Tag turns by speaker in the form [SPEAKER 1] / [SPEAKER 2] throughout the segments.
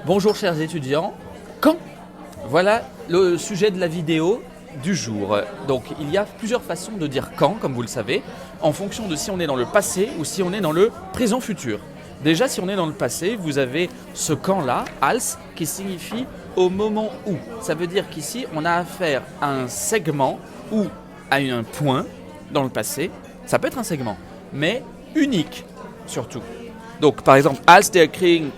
[SPEAKER 1] Bonjour chers étudiants, quand? Voilà le sujet de la vidéo du jour. Donc il y a plusieurs façons de dire quand, comme vous le savez, en fonction de si on est dans le passé ou si on est dans le présent futur. Déjà, si on est dans le passé, vous avez ce quand-là, als, qui signifie au moment où. Ça veut dire qu'ici, on a affaire à un segment ou à un point dans le passé. Ça peut être un segment, mais unique surtout. Donc, par exemple, als der Krieg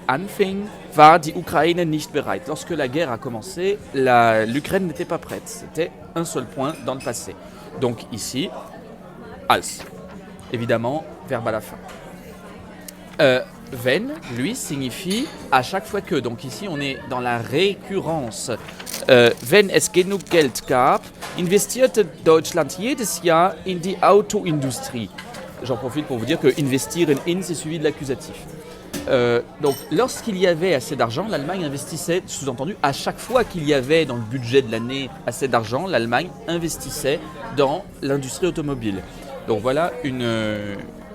[SPEAKER 1] anfing, war die Ukraine nicht bereit. Lorsque la guerre a commencé, l'Ukraine n'était pas prête. C'était un seul point dans le passé. Donc ici, als. Évidemment, verbe à la fin. Wenn, lui, signifie à chaque fois que. Donc ici, on est dans la récurrence. Wenn es genug Geld gab, investierte Deutschland jedes Jahr in die Autoindustrie. J'en profite pour vous dire que investir in c'est suivi de l'accusatif. Donc lorsqu'il y avait assez d'argent, l'Allemagne investissait, sous-entendu, à chaque fois qu'il y avait dans le budget de l'année assez d'argent, l'Allemagne investissait dans l'industrie automobile. Donc voilà une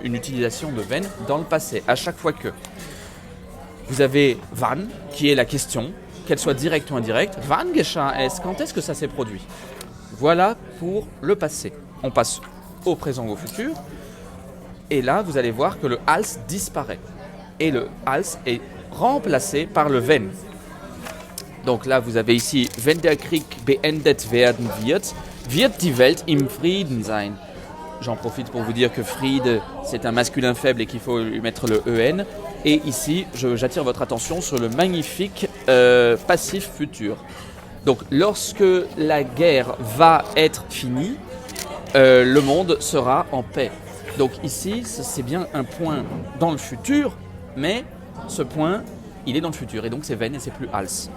[SPEAKER 1] utilisation de wenn dans le passé, à chaque fois que. Vous avez wann, qui est la question, qu'elle soit directe ou indirecte. Wann geschah es? Quand est-ce que ça s'est produit? Voilà pour le passé. On passe au présent ou au futur. Et là, vous allez voir que le als disparaît. Et le als est remplacé par le wenn. Donc là, vous avez ici, wenn der Krieg beendet werden wird, wird die Welt im Frieden sein. J'en profite pour vous dire que Friede, c'est un masculin faible et qu'il faut lui mettre le en. Et ici, j'attire votre attention sur le magnifique passif futur. Donc, lorsque la guerre va être finie, le monde sera en paix. Donc ici, c'est bien un point dans le futur, mais ce point, il est dans le futur. Et donc c'est wenn et c'est plus als.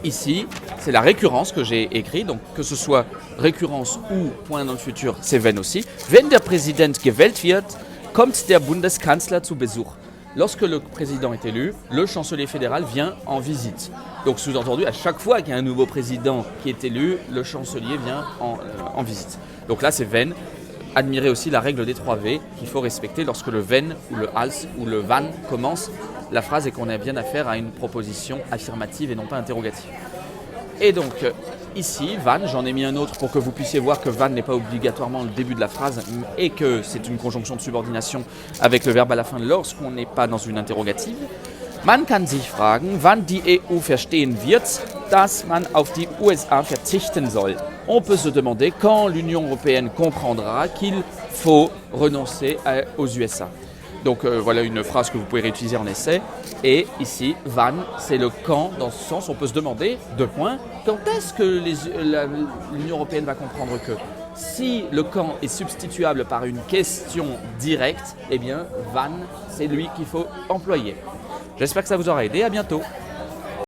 [SPEAKER 1] Ici, c'est la récurrence que j'ai écrit. Donc que ce soit récurrence ou point dans le futur, c'est wenn aussi. Wenn der Präsident gewählt wird, kommt der Bundeskanzler zu Besuch. Lorsque le président est élu, le chancelier fédéral vient en visite. Donc sous-entendu, à chaque fois qu'il y a un nouveau président qui est élu, le chancelier vient en visite. Donc là, c'est wenn. Admirez aussi la règle des 3 V qu'il faut respecter lorsque le wenn ou le als ou le wann commence la phrase et qu'on a bien affaire à une proposition affirmative et non pas interrogative. Et donc ici, wann, j'en ai mis un autre pour que vous puissiez voir que wann n'est pas obligatoirement le début de la phrase et que c'est une conjonction de subordination avec le verbe à la fin lorsqu'on n'est pas dans une interrogative. Man kann sich fragen, wann die EU verstehen wird, dass man auf die USA verzichten soll. On peut se demander quand l'Union européenne comprendra qu'il faut renoncer aux USA. Donc voilà une phrase que vous pouvez réutiliser en essai. Et ici, wann, c'est le quand, dans ce sens, on peut se demander, quand est-ce que l'Union européenne va comprendre que si le quand est substituable par une question directe, eh bien, wann, c'est lui qu'il faut employer. J'espère que ça vous aura aidé. À bientôt.